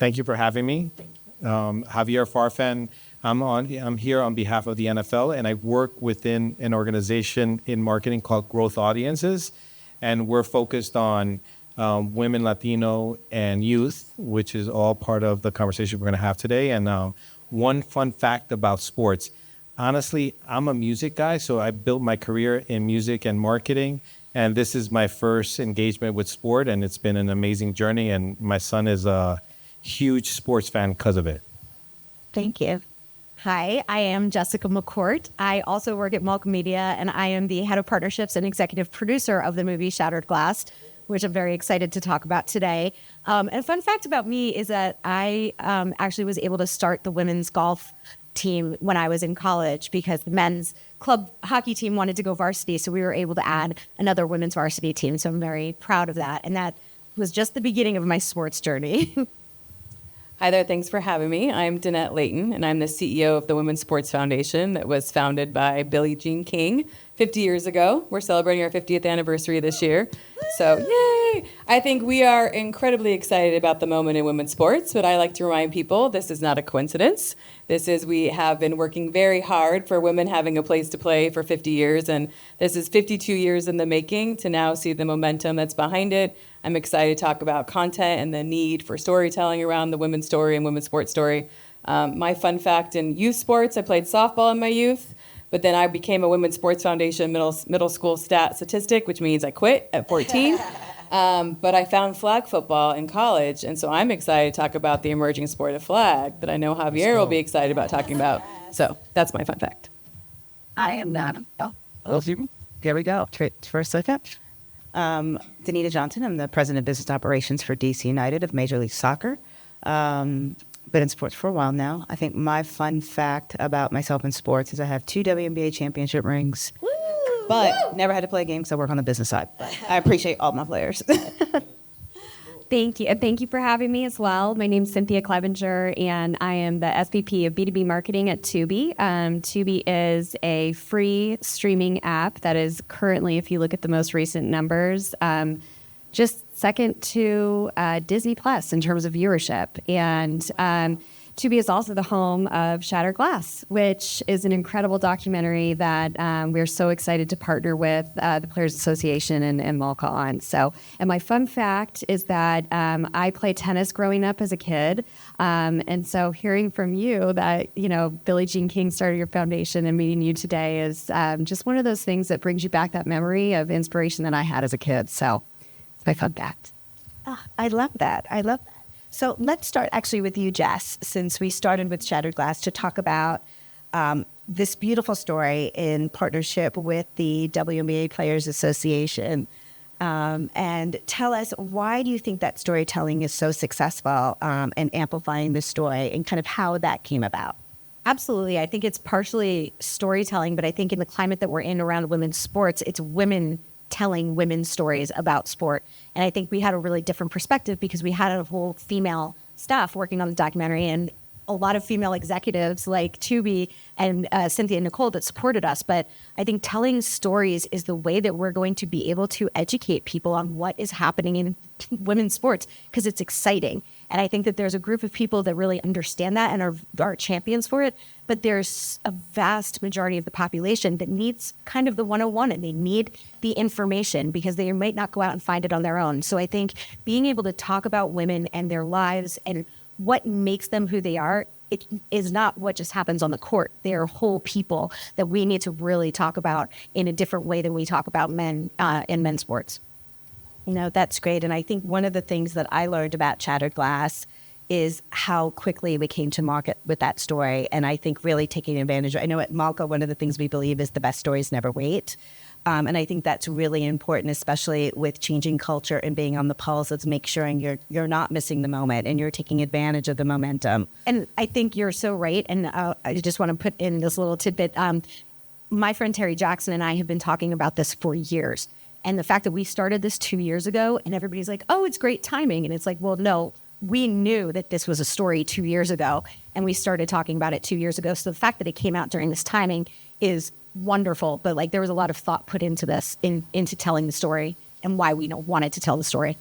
Thank you for having me. Javier Farfan. I'm here on behalf of the NFL, and I work within an organization in marketing called Growth Audiences, and we're focused on women, Latino, and youth, which is all part of the conversation we're going to have today. And one fun fact about sports. Honestly, I'm a music guy, so I built my career in music and marketing, and this is my first engagement with sport, and it's been an amazing journey, and my son is a huge sports fan because of it. Thank you. Hi, I am Jessica McCourt. I also work at Malka Media, and I am the head of partnerships and executive producer of the movie Shattered Glass, which I'm very excited to talk about today. And a fun fact about me is that I actually was able to start the women's golf team when I was in college because the men's club hockey team wanted to go varsity, so we were able to add another women's varsity team. So I'm very proud of that. And that was just the beginning of my sports journey. Hi there, thanks for having me. I'm Danette Leighton, and I'm the CEO of the Women's Sports Foundation that was founded by Billie Jean King 50 years ago. We're celebrating our 50th anniversary this year. So, yay! I think we are incredibly excited about the moment in women's sports, but I like to remind people this is not a coincidence. We have been working very hard for women having a place to play for 50 years, and this is 52 years in the making to now see the momentum that's behind it. I'm excited to talk about content and the need for storytelling around the women's story and women's sports story. My fun fact in youth sports, I played softball in my youth, but then I became a Women's Sports Foundation middle school statistic, which means I quit at 14. But I found flag football in college, and so I'm excited to talk about the emerging sport of flag that I know Javier will be excited about talking about. So that's my fun fact. I am not. Here we go. First look up. Danita Johnson. I'm the president of business operations for DC United of Major League Soccer. Been in sports for a while now. I think my fun fact about myself in sports is I have 2 WNBPA championship rings, but never had to play a game because I work on the business side. But I appreciate all my players. Thank you. And thank you for having me as well. My name's Cynthia Clevenger, and I am the SVP of B2B marketing at Tubi. Tubi is a free streaming app that is currently, if you look at the most recent numbers, just second to Disney Plus in terms of viewership. And Tubi is also the home of Shattered Glass, which is an incredible documentary that we're so excited to partner with the Players Association and Malka on. So, and my fun fact is that I played tennis growing up as a kid. And so hearing from you that, you know, Billie Jean King started your foundation and meeting you today is just one of those things that brings you back that memory of inspiration that I had as a kid. So it's my fun fact. Oh, I love that. So let's start actually with you, Jess, since we started with Shattered Glass to talk about this beautiful story in partnership with the WNBA Players Association. And tell us, why do you think that storytelling is so successful and amplifying the story and kind of how that came about? Absolutely. I think it's partially storytelling, but I think in the climate that we're in around women's sports, it's women telling women's stories about sport. And I think we had a really different perspective because we had a whole female staff working on the documentary and a lot of female executives like Tubi and Cynthia and Nicole that supported us. But I think telling stories is the way that we're going to be able to educate people on what is happening in women's sports because it's exciting. And I think that there's a group of people that really understand that and are champions for it. But there's a vast majority of the population that needs kind of the 101 and they need the information because they might not go out and find it on their own. So I think being able to talk about women and their lives and what makes them who they are, it is not what just happens on the court. They are whole people that we need to really talk about in a different way than we talk about men in men's sports. You know, that's great. And I think one of the things that I learned about Shattered Glass is how quickly we came to market with that story. And I think really taking advantage. I know at Malka, one of the things we believe is the best stories never wait. And I think that's really important, especially with changing culture and being on the pulse of make sure you're not missing the moment and you're taking advantage of the momentum. And I think you're so right. And I just want to put in this little tidbit. My friend Terry Jackson and I have been talking about this for years. And the fact that we started this 2 years ago and everybody's like, oh, it's great timing. And it's like, well, no, we knew that this was a story 2 years ago and we started talking about it 2 years ago. So the fact that it came out during this timing is wonderful. But like there was a lot of thought put into this, into telling the story and why we wanted to tell the story.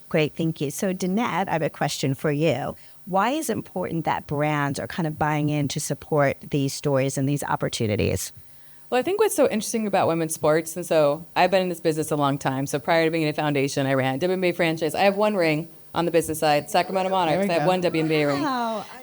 Great, thank you. So Danette, I have a question for you. Why is it important that brands are kind of buying in to support these stories and these opportunities? Well, I think what's so interesting about women's sports, and so I've been in this business a long time. So prior to being in a foundation, I ran a WNBA franchise. I have one ring on the business side, Sacramento Monarchs. I have one WNBA ring.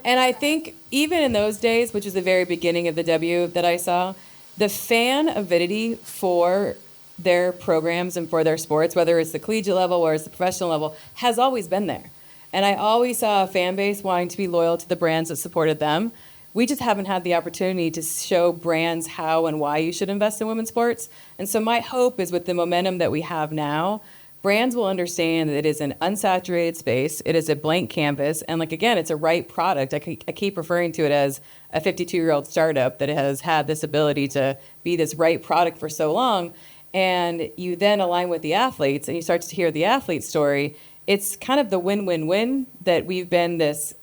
And I think even in those days, which is the very beginning of the W that I saw, the fan avidity for their programs and for their sports, whether it's the collegiate level or it's the professional level, has always been there. And I always saw a fan base wanting to be loyal to the brands that supported them. We just haven't had the opportunity to show brands how and why you should invest in women's sports. And so my hope is with the momentum that we have now, brands will understand that it is an unsaturated space. It is a blank canvas. And like, again, it's a right product. I keep referring to it as a 52-year-old startup that has had this ability to be this right product for so long. And you then align with the athletes and you start to hear the athlete story. It's kind of the win-win-win that we've been this,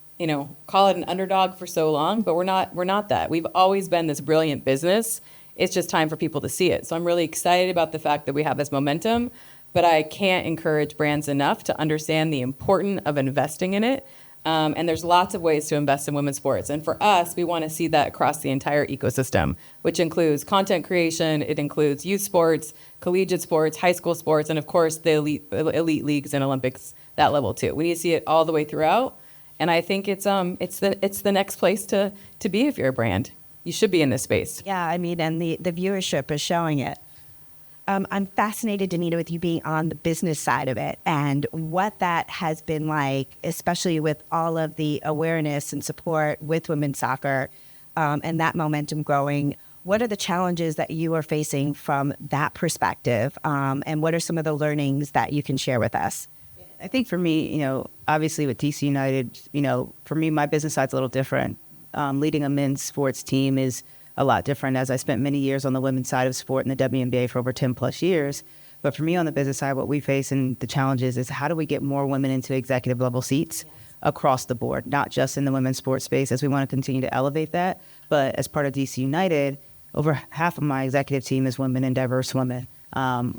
call it an underdog for so long, but we're not that. We've always been this brilliant business. It's just time for people to see it. So I'm really excited about the fact that we have this momentum, but I can't encourage brands enough to understand the importance of investing in it. And there's lots of ways to invest in women's sports. And for us, we want to see that across the entire ecosystem, which includes content creation, it includes youth sports, collegiate sports, high school sports, and of course the elite leagues and Olympics, that level too. We need to see it all the way throughout. And I think it's the next place to be if you're a brand. You should be in this space. Yeah, I mean, and the viewership is showing it. I'm fascinated, Danita, with you being on the business side of it and what that has been like, especially with all of the awareness and support with women's soccer and that momentum growing. What are the challenges that you are facing from that perspective? And what are some of the learnings that you can share with us? I think for me, obviously with DC United, for me, my business side's a little different. Leading a men's sports team is a lot different, as I spent many years on the women's side of sport in the WNBA for over 10 plus years. But for me on the business side, what we face and the challenges is how do we get more women into executive level seats across the board, not just in the women's sports space, as we want to continue to elevate that, but as part of DC United, over half of my executive team is women and diverse women.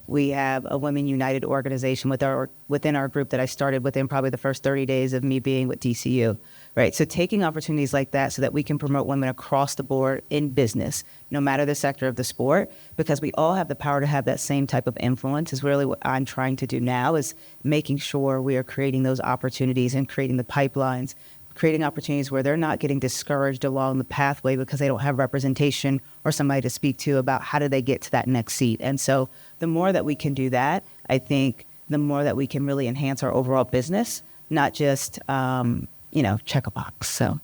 We have a Women United organization within our group that I started within probably the first 30 days of me being with DCU, right? So taking opportunities like that so that we can promote women across the board in business, no matter the sector of the sport, because we all have the power to have that same type of influence is really what I'm trying to do now, is making sure we are creating those opportunities and creating the pipelines, creating opportunities where they're not getting discouraged along the pathway because they don't have representation or somebody to speak to about how do they get to that next seat. And so the more that we can do that, I think the more that we can really enhance our overall business, not just, check a box. So,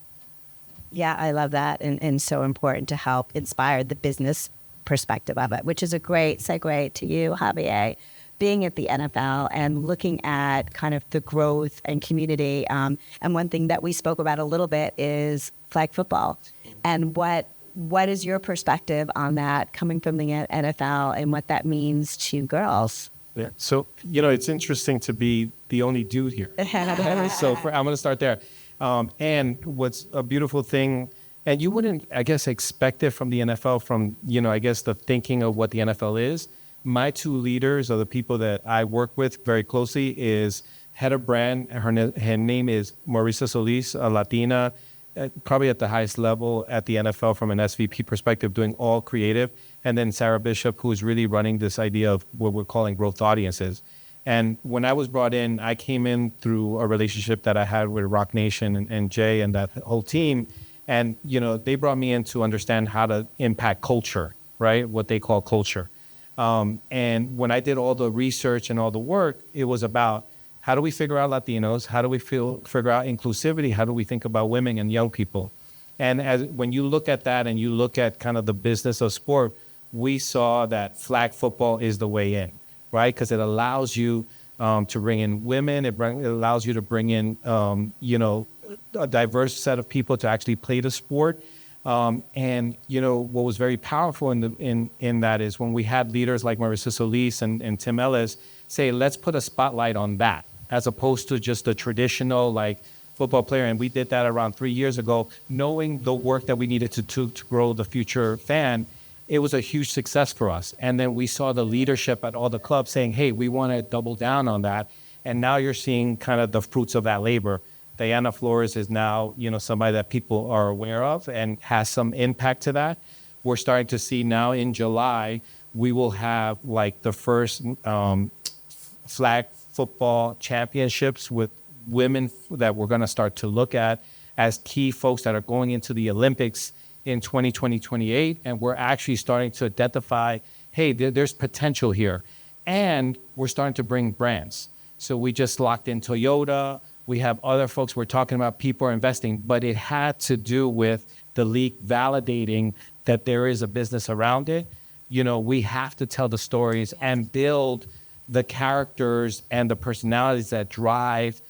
yeah, I love that. And so important to help inspire the business perspective of it, which is a great segue to you, Javier. Being at the NFL and looking at kind of the growth and community. And one thing that we spoke about a little bit is flag football. And what is your perspective on that coming from the NFL and what that means to girls? Yeah. So, it's interesting to be the only dude here. So I'm going to start there. And what's a beautiful thing, and you wouldn't, I guess, expect it from the NFL from, the thinking of what the NFL is. My two leaders, or the people that I work with very closely, is head of brand. Her name is Marisa Solis, a Latina, probably at the highest level at the NFL from an SVP perspective, doing all creative. And then Sarah Bishop, who is really running this idea of what we're calling growth audiences. And when I was brought in, I came in through a relationship that I had with Rock Nation and Jay and that whole team. And, they brought me in to understand how to impact culture, right? What they call culture. And when I did all the research and all the work, it was about how do we figure out Latinos? How do we figure out inclusivity? How do we think about women and young people? And when you look at that and you look at kind of the business of sport, we saw that flag football is the way in, right? Because it allows you to bring in women. It allows you to bring in, a diverse set of people to actually play the sport. And what was very powerful in that is when we had leaders like Marisa Solis and Tim Ellis say, let's put a spotlight on that, as opposed to just a traditional football player. And we did that around 3 years ago, knowing the work that we needed to grow the future fan. It was a huge success for us. And then we saw the leadership at all the clubs saying, hey, we want to double down on that. And now you're seeing kind of the fruits of that labor. Diana Flores is now, somebody that people are aware of and has some impact to that. We're starting to see now in July, we will have like the first flag football championships with women that we're going to start to look at as key folks that are going into the Olympics in 2028. And we're actually starting to identify, hey, there's potential here. And we're starting to bring brands. So we just locked in Toyota. We have other folks we're talking about, people are investing, but it had to do with the league validating that there is a business around it. We have to tell the stories and build the characters and the personalities that drive,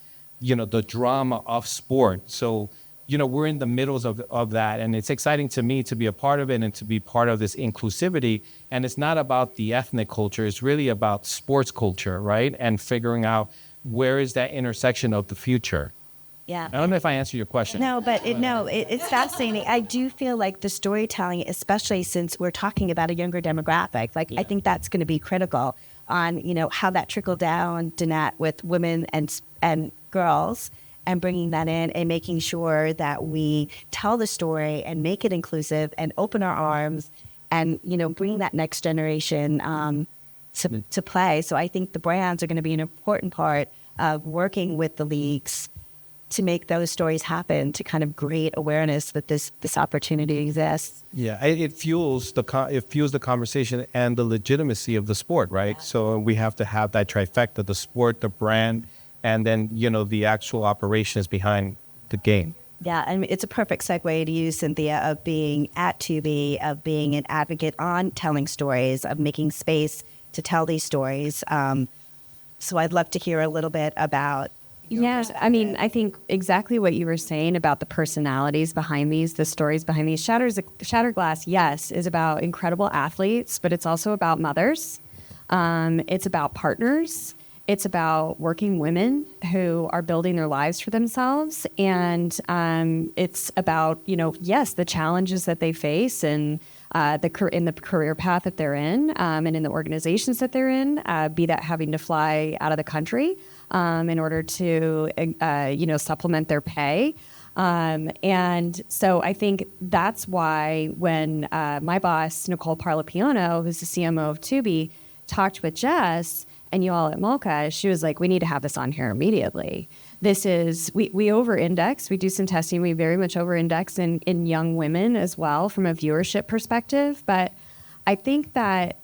the drama of sport. So, we're in the middle of that. And it's exciting to me to be a part of it and to be part of this inclusivity. And it's not about the ethnic culture. It's really about sports culture, right? And figuring out where is that intersection of the future. Yeah. I don't know if I answered your question. No, but it's fascinating. I do feel like the storytelling, especially since we're talking about a younger demographic, I think that's going to be critical on, how that trickled down, Danette, with women and girls, and bringing that in and making sure that we tell the story and make it inclusive and open our arms and, bring that next generation to play. So I think the brands are going to be an important part of working with the leagues to make those stories happen, to kind of create awareness that this opportunity exists. Yeah, it fuels the conversation and the legitimacy of the sport, right? Yeah. So we have to have that trifecta: the sport, the brand, and then the actual operations behind the game. Yeah, and it's a perfect segue to you, Cynthia, of being at Tubi, of being an advocate on telling stories, of making space to tell these stories. So I'd love to hear a little bit about. Yes, I mean, I think exactly what you were saying about the personalities behind these, the stories behind these. Shattered Glass, yes, is about incredible athletes, but it's also about mothers. It's about partners. It's about working women who are building their lives for themselves. And it's about, yes, the challenges that they face and in the career path that they're in and in the organizations that they're in, be that having to fly out of the country in order to, supplement their pay. And so I think that's why when my boss, Nicole Parlapiano, who's the CMO of Tubi, talked with Jess and you all at Malka, she was like, we need to have this on here immediately. This is, we over-index, we do some testing, we very much over-index in young women as well from a viewership perspective. But I think that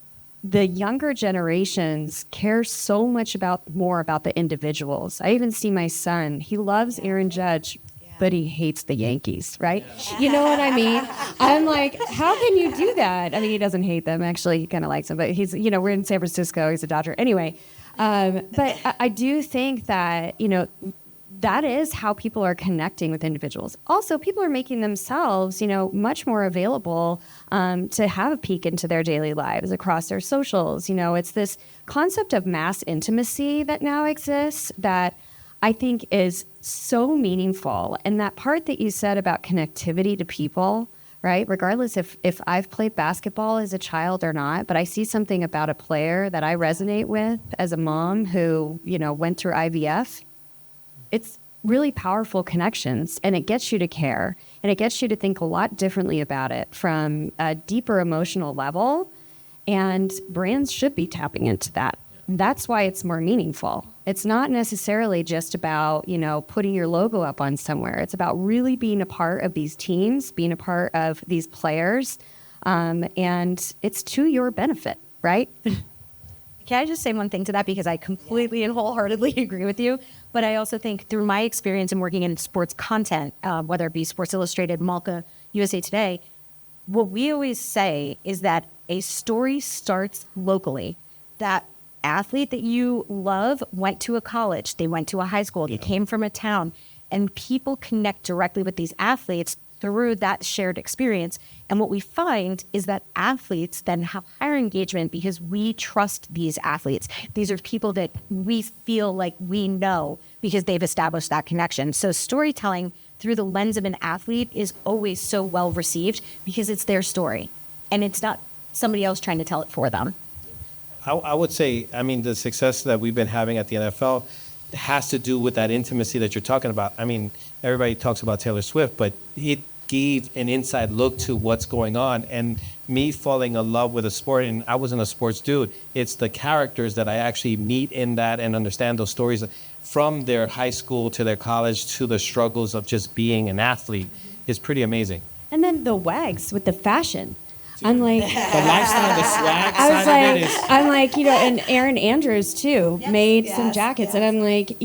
the younger generations care so much more about the individuals. I even see my son, he loves Aaron Judge, but he hates the Yankees, right? Yeah. You know what I mean? I'm like, how can you do that? I mean, he doesn't hate them. Actually, he kind of likes them, but he's, we're in San Francisco. He's a Dodger. Anyway, but I do think that, that is how people are connecting with individuals. Also, people are making themselves, much more available to have a peek into their daily lives across their socials. It's this concept of mass intimacy that now exists that I think is so meaningful. And that part that you said about connectivity to people, right? Regardless if I've played basketball as a child or not, but I see something about a player that I resonate with as a mom who, went through IVF, it's really powerful connections, and it gets you to care, and it gets you to think a lot differently about it from a deeper emotional level, and brands should be tapping into that. That's why it's more meaningful. It's not necessarily just about, putting your logo up on somewhere. It's about really being a part of these teams, being a part of these players, and it's to your benefit, right? Can I just say one thing to that? Because I completely and wholeheartedly agree with you. But I also think through my experience in working in sports content, whether it be Sports Illustrated, Malka, USA Today, what we always say is that a story starts locally. That athlete that you love went to a college, they went to a high school, they came from a town, and people connect directly with these athletes through that shared experience. And what we find is that athletes then have higher engagement because we trust these athletes. These are people that we feel like we know because they've established that connection. So storytelling through the lens of an athlete is always so well received because it's their story and it's not somebody else trying to tell it for them. I would say, the success that we've been having at the NFL, has to do with that intimacy that you're talking about. I mean, everybody talks about Taylor Swift, but it gave an inside look to what's going on. And me falling in love with a sport, and I wasn't a sports dude, it's the characters that I actually meet in that and understand those stories from their high school to their college to the struggles of just being an athlete is pretty amazing. And then the wags with the fashion. I'm like, The lifestyle, the swag I was side of like, it is... I'm like, and Erin Andrews too made some jackets, and I'm like,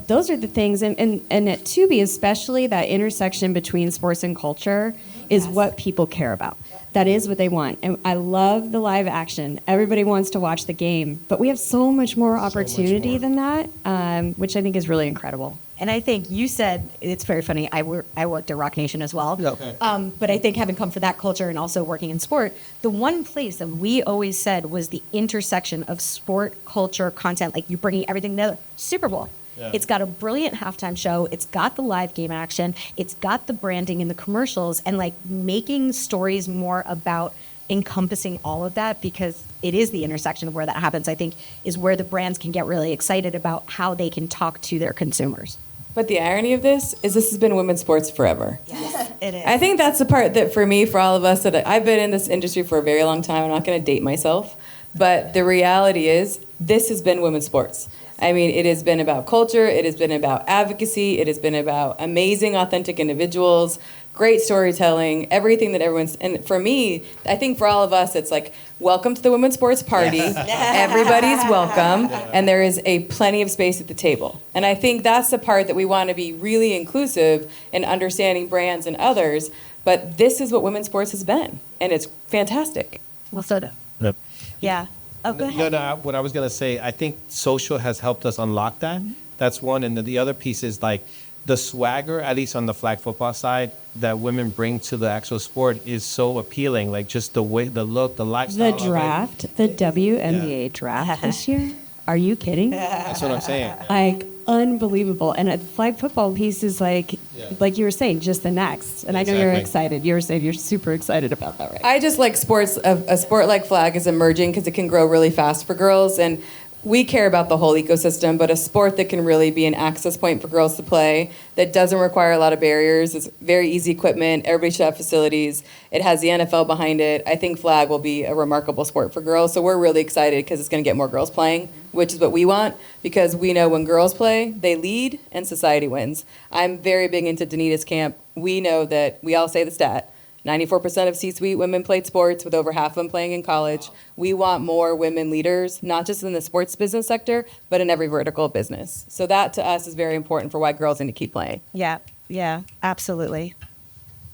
those are the things, and at Tubi especially, that intersection between sports and culture is what people care about. That is what they want, and I love the live action. Everybody wants to watch the game, but we have so much more opportunity than that, which I think is really incredible. And I think you said, it's very funny, I worked at Rock Nation as well. Okay. But I think having come from that culture and also working in sport, the one place that we always said was the intersection of sport, culture, content, like you're bringing everything together. Super Bowl. Yeah. It's got a brilliant halftime show. It's got the live game action. It's got the branding and the commercials, and like making stories more about encompassing all of that, because it is the intersection of where that happens, I think, is where the brands can get really excited about how they can talk to their consumers. But the irony of this has been women's sports forever. Yes, it is. I think that's the part that for me, for all of us, that I've been in this industry for a very long time. I'm not going to date myself, but the reality is this has been women's sports. I mean, it has been about culture. It has been about advocacy. It has been about amazing, authentic individuals, great storytelling, everything that everyone's, and for me, I think for all of us, it's like, welcome to the women's sports party. Everybody's welcome, and there is a plenty of space at the table. And I think that's the part that we want to be really inclusive in understanding brands and others, but this is what women's sports has been, and it's fantastic. Well, so done. Yep. Yeah. Oh, go ahead. No, what I was going to say, I think social has helped us unlock that. That's one. And the other piece is like the swagger, at least on the flag football side, that women bring to the actual sport is so appealing. Like just the way, the look, the lifestyle. The draft, the WNBA draft this year. Are you kidding? That's what I'm saying. Like, unbelievable. And a flag football piece is like you were saying, just the next. And I know you're excited. You were saying you're super excited about that, right? I just like sports. A sport like flag is emerging because it can grow really fast for girls, and we care about the whole ecosystem, but a sport that can really be an access point for girls to play, that doesn't require a lot of barriers, it's very easy equipment, everybody should have facilities, it has the NFL behind it. I think flag will be a remarkable sport for girls, so we're really excited because it's going to get more girls playing, which is what we want, because we know when girls play, they lead and society wins. I'm very big into Danita's camp. We know that, we all say the stat, 94% of C-suite women played sports, with over half of them playing in college. We want more women leaders, not just in the sports business sector, but in every vertical of business. So that to us is very important for why girls need to keep playing. Yeah, absolutely.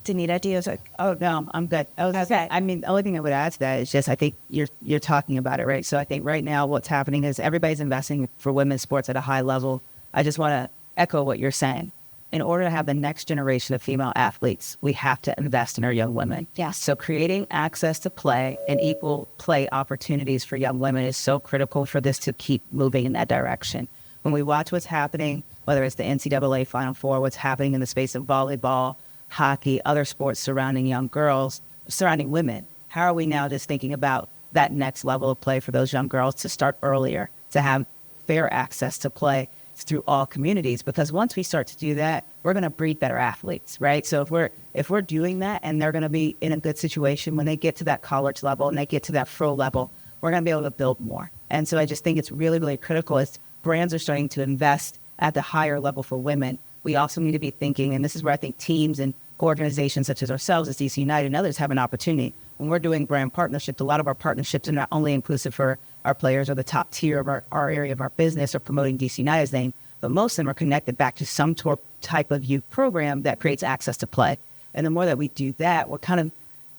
Danita, do you have Oh, no, I'm good. Okay. I mean, the only thing I would add to that is just I think you're talking about it, right? So I think right now what's happening is everybody's investing for women's sports at a high level. I just want to echo what you're saying. In order to have the next generation of female athletes, we have to invest in our young women. Yes. So creating access to play and equal play opportunities for young women is so critical for this to keep moving in that direction. When we watch what's happening, whether it's the NCAA Final Four, what's happening in the space of volleyball, hockey, other sports surrounding young girls, surrounding women, how are we now just thinking about that next level of play for those young girls to start earlier, to have fair access to play through all communities? Because once we start to do that, we're going to breed better athletes, right? So if we're doing that, and they're going to be in a good situation when they get to that college level and they get to that pro level, we're going to be able to build more. And so I just think it's really, really critical as brands are starting to invest at the higher level for women. We also need to be thinking, and this is where I think teams and organizations such as ourselves, as DC United and others, have an opportunity. When we're doing brand partnerships, a lot of our partnerships are not only inclusive for our players or the top tier of our area of our business or promoting DC United's name, but most of them are connected back to some type of youth program that creates access to play. And the more that we do that, we're kind of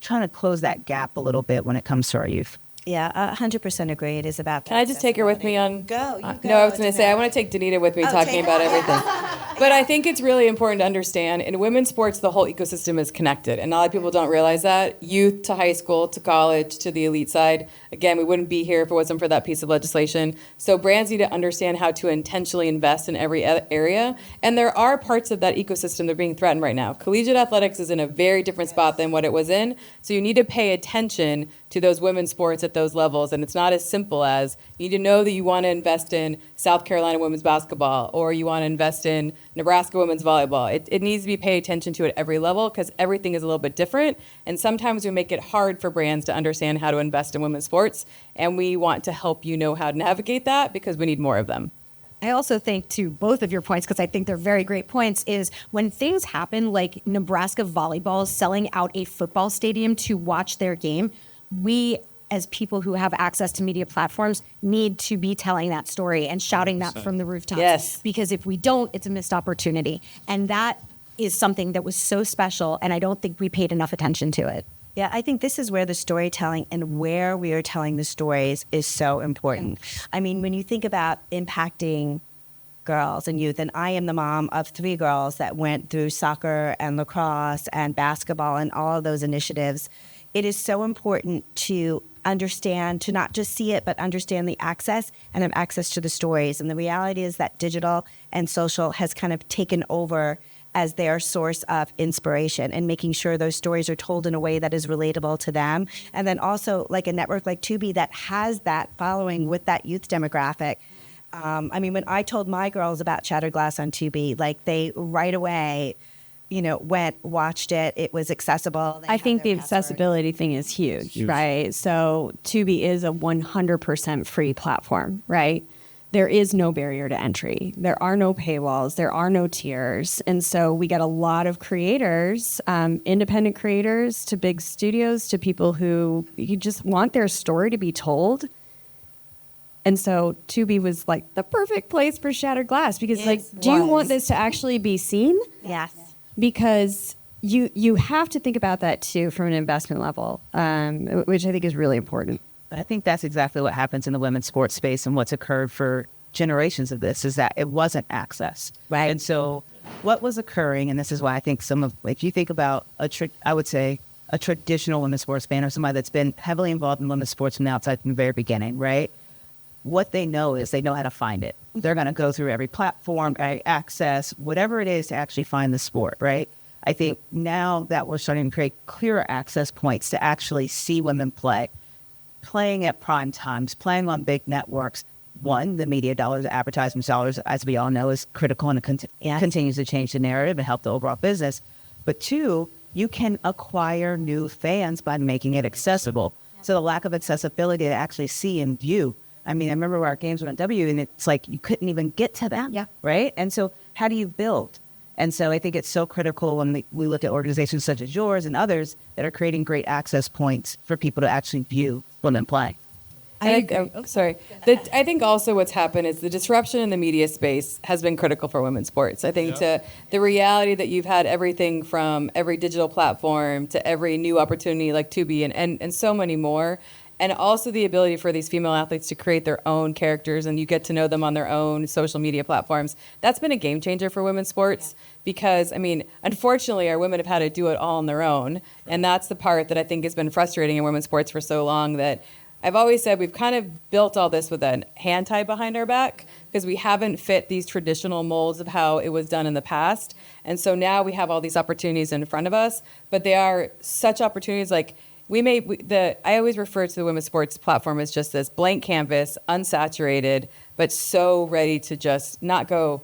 trying to close that gap a little bit when it comes to our youth. Yeah, 100% agree. It is about. Can I just take her with me on? Go. No, I was going to say, I want to take Danita with me talking about everything. But I think it's really important to understand in women's sports, the whole ecosystem is connected. And a lot of people don't realize that. Youth to high school to college to the elite side. Again, we wouldn't be here if it wasn't for that piece of legislation. So brands need to understand how to intentionally invest in every area. And there are parts of that ecosystem that are being threatened right now. Collegiate athletics is in a very different spot than what it was in. So you need to pay attention to those women's sports at those levels. And it's not as simple as you need to know that you want to invest in South Carolina women's basketball or you want to invest in Nebraska women's volleyball. It needs to be paid attention to at every level because everything is a little bit different. And sometimes we make it hard for brands to understand how to invest in women's sports. And we want to help you know how to navigate that because we need more of them. I also think, to both of your points, because I think they're very great points, is when things happen like Nebraska volleyball selling out a football stadium to watch their game, we, as people who have access to media platforms, need to be telling that story and shouting that from the rooftops. Yes. Because if we don't, it's a missed opportunity. And that is something that was so special, and I don't think we paid enough attention to it. Yeah, I think this is where the storytelling and where we are telling the stories is so important. I mean, when you think about impacting girls and youth, and I am the mom of 3 girls that went through soccer and lacrosse and basketball and all of those initiatives, it is so important to understand, to not just see it, but understand the access and have access to the stories. And the reality is that digital and social has kind of taken over as their source of inspiration and making sure those stories are told in a way that is relatable to them. And then also like a network like Tubi that has that following with that youth demographic. I mean, when I told my girls about Shattered Glass on Tubi, like they right away, went, watched it. It was accessible. I think the accessibility thing is huge, right? So Tubi is a 100% free platform, right? There is no barrier to entry. There are no paywalls. There are no tiers. And so we get a lot of creators, independent creators to big studios, to people who you just want their story to be told. And so Tubi was like the perfect place for Shattered Glass because do you want this to actually be seen? Yes. Because you have to think about that too from an investment level, which I think is really important. I think that's exactly what happens in the women's sports space and what's occurred for generations of this is that it wasn't access. Right. And so what was occurring, and this is why I think if you think about I would say a traditional women's sports fan or somebody that's been heavily involved in women's sports from the outside from the very beginning, right? What they know is they know how to find it. They're going to go through every platform, access, whatever it is to actually find the sport, right? I think now that we're starting to create clearer access points to actually see women play, playing at prime times, playing on big networks. One, the media dollars, advertisement dollars, as we all know, is critical and it continues to change the narrative and help the overall business. But 2, you can acquire new fans by making it accessible. So the lack of accessibility to actually see and view. I mean, I remember our games were on W, and it's like you couldn't even get to them, right? And so how do you build? And so I think it's so critical when we look at organizations such as yours and others that are creating great access points for people to actually view women play. I think also what's happened is the disruption in the media space has been critical for women's sports. I think to the reality that you've had everything from every digital platform to every new opportunity like Tubi and so many more. And also the ability for these female athletes to create their own characters and you get to know them on their own social media platforms. That's been a game changer for women's sports because, I mean, unfortunately, our women have had to do it all on their own. And that's the part that I think has been frustrating in women's sports for so long that I've always said we've kind of built all this with a hand tied behind our back because we haven't fit these traditional molds of how it was done in the past. And so now we have all these opportunities in front of us, but they are such opportunities like I always refer to the women's sports platform as just this blank canvas, unsaturated, but so ready to just not go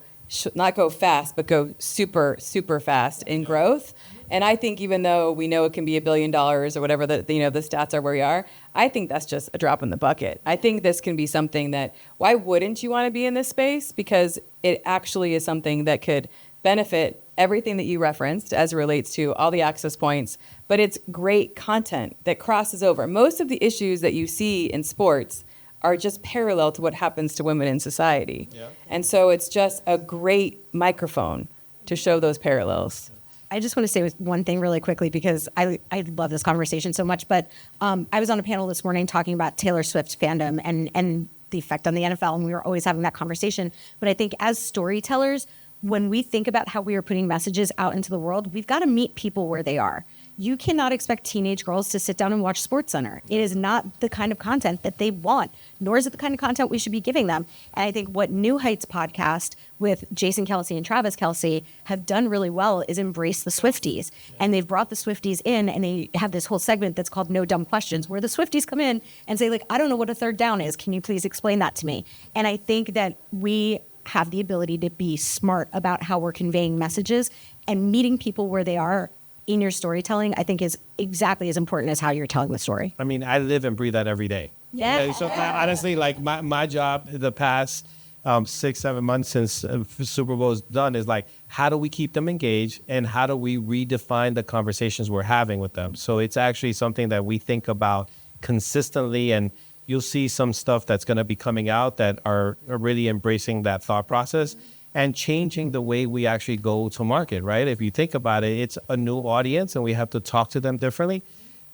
fast, but go super, super fast in growth. And I think even though we know it can be $1 billion or whatever the stats are where we are, I think that's just a drop in the bucket. I think this can be something that, why wouldn't you want to be in this space? Because it actually is something that could benefit everything that you referenced as it relates to all the access points, but it's great content that crosses over. Most of the issues that you see in sports are just parallel to what happens to women in society. Yeah. And so it's just a great microphone to show those parallels. I just want to say one thing really quickly because I love this conversation so much, but I was on a panel this morning talking about Taylor Swift fandom and the effect on the NFL, and we were always having that conversation. But I think as storytellers, when we think about how we are putting messages out into the world, we've got to meet people where they are. You cannot expect teenage girls to sit down and watch SportsCenter. It is not the kind of content that they want, nor is it the kind of content we should be giving them. And I think what New Heights podcast with Jason Kelsey and Travis Kelsey have done really well is embrace the Swifties. And they've brought the Swifties in, and they have this whole segment that's called No Dumb Questions, where the Swifties come in and say, like, I don't know what a third down is. Can you please explain that to me? And I think that we have the ability to be smart about how we're conveying messages, and meeting people where they are in your storytelling, I think, is exactly as important as how you're telling the story. I mean, I live and breathe that every day. Yeah. So honestly, like my job the past 6-7 months since Super Bowl is done is like, how do we keep them engaged, and how do we redefine the conversations we're having with them? So it's actually something that we think about consistently, and you'll see some stuff that's going to be coming out that are really embracing that thought process and changing the way we actually go to market, right? If you think about it, it's a new audience and we have to talk to them differently.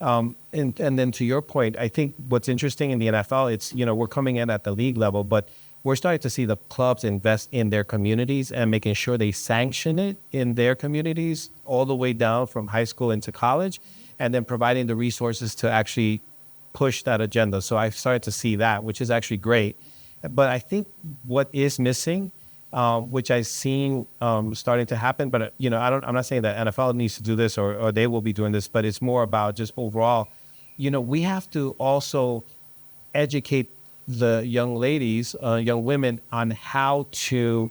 And then to your point, I think what's interesting in the NFL, it's, we're coming in at the league level, but we're starting to see the clubs invest in their communities and making sure they sanction it in their communities all the way down from high school into college, and then providing the resources to actually push that agenda. So I've started to see that, which is actually great. But I think what is missing, which I've seen starting to happen, but I'm not saying that NFL needs to do this or they will be doing this, but it's more about just overall, we have to also educate the young ladies, young women, on how to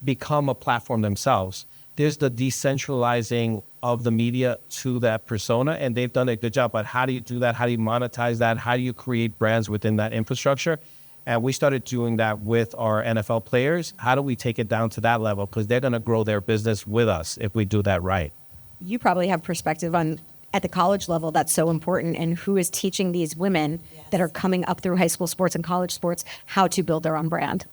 become a platform themselves. There's the decentralizing of the media to that persona, and they've done a good job. But how do you do that? How do you monetize that? How do you create brands within that infrastructure? And we started doing that with our NFL players. How do we take it down to that level? Because they're going to grow their business with us if we do that right. You probably have perspective on, at the college level, that's so important, and who is teaching these women that are coming up through high school sports and college sports how to build their own brand.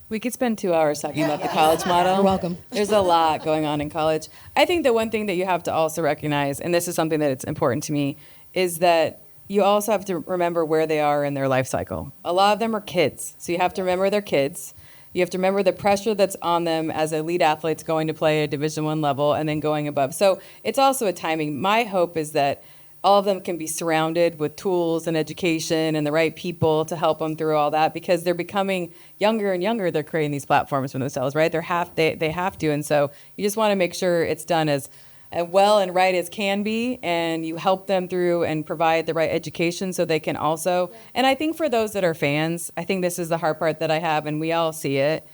We could spend 2 hours talking about the college model. You're welcome. There's a lot going on in college. I think the one thing that you have to also recognize, and this is something that it's important to me, is that you also have to remember where they are in their life cycle. A lot of them are kids, so you have to remember they're kids. You have to remember the pressure that's on them as elite athletes going to play at a Division I level and then going above. So it's also a timing. My hope is that all of them can be surrounded with tools and education and the right people to help them through all that, because they're becoming younger and younger. They're creating these platforms for themselves, right? They have to. And so you just want to make sure it's done as well and right as can be, and you help them through and provide the right education so they can also, and I think for those that are fans, I think this is the hard part that I have, and we all see it.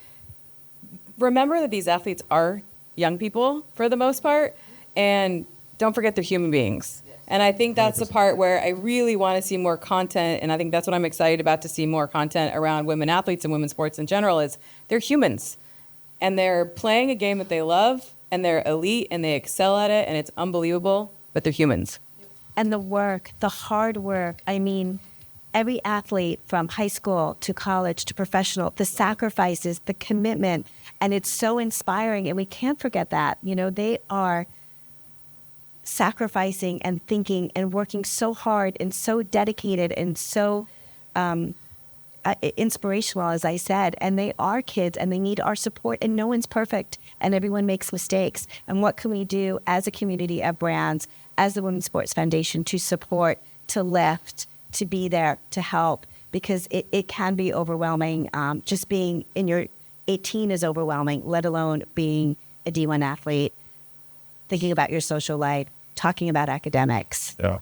Remember that these athletes are young people for the most part, and don't forget they're human beings. And I think that's the part where I really want to see more content, and I think that's what I'm excited about, to see more content around women athletes and women's sports in general, is they're humans. And they're playing a game that they love, and they're elite, and they excel at it, and it's unbelievable, but they're humans. And the work, the hard work, I mean, every athlete from high school to college to professional, the sacrifices, the commitment, and it's so inspiring, and we can't forget that. They are sacrificing and thinking and working so hard and so dedicated and so inspirational, as I said, and they are kids and they need our support, and no one's perfect and everyone makes mistakes. And what can we do as a community of brands, as the Women's Sports Foundation, to support, to lift, to be there, to help? Because it can be overwhelming. Just being in your 18 is overwhelming, let alone being a D1 athlete, thinking about your social life, talking about academics. Yeah.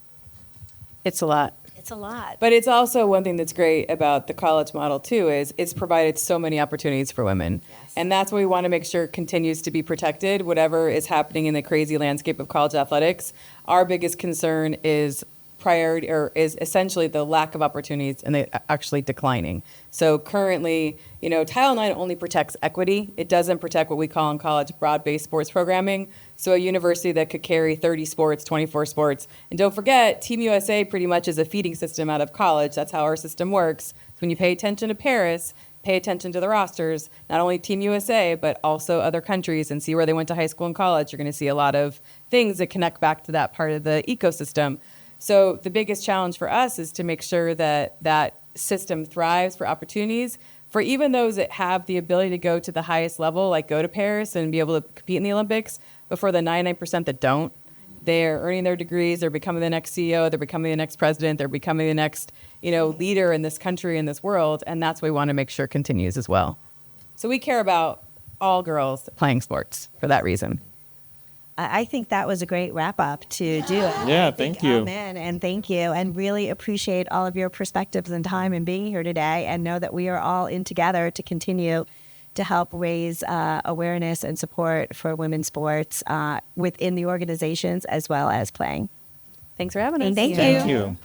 It's a lot. It's a lot. But it's also one thing that's great about the college model, too, is it's provided so many opportunities for women. Yes. And that's what we want to make sure continues to be protected, whatever is happening in the crazy landscape of college athletics. Our biggest concern is priority, or is essentially the lack of opportunities, and they actually declining. So currently, Title IX only protects equity. It doesn't protect what we call in college broad-based sports programming. So a university that could carry 30 sports, 24 sports. And don't forget, Team USA pretty much is a feeding system out of college. That's how our system works. So when you pay attention to Paris, pay attention to the rosters, not only Team USA, but also other countries, and see where they went to high school and college. You're going to see a lot of things that connect back to that part of the ecosystem. So the biggest challenge for us is to make sure that that system thrives for opportunities, for even those that have the ability to go to the highest level, like go to Paris and be able to compete in the Olympics, but for the 99% that don't, they're earning their degrees, they're becoming the next CEO, they're becoming the next president, they're becoming the next, leader in this country, in this world, and that's what we want to make sure continues as well. So we care about all girls playing sports for that reason. I think that was a great wrap up to do. Yeah, thank you. Amen, and thank you, and really appreciate all of your perspectives and time and being here today, and know that we are all in together to continue to help raise awareness and support for women's sports within the organizations as well as playing. Thanks for having us. Thank you. Thank you.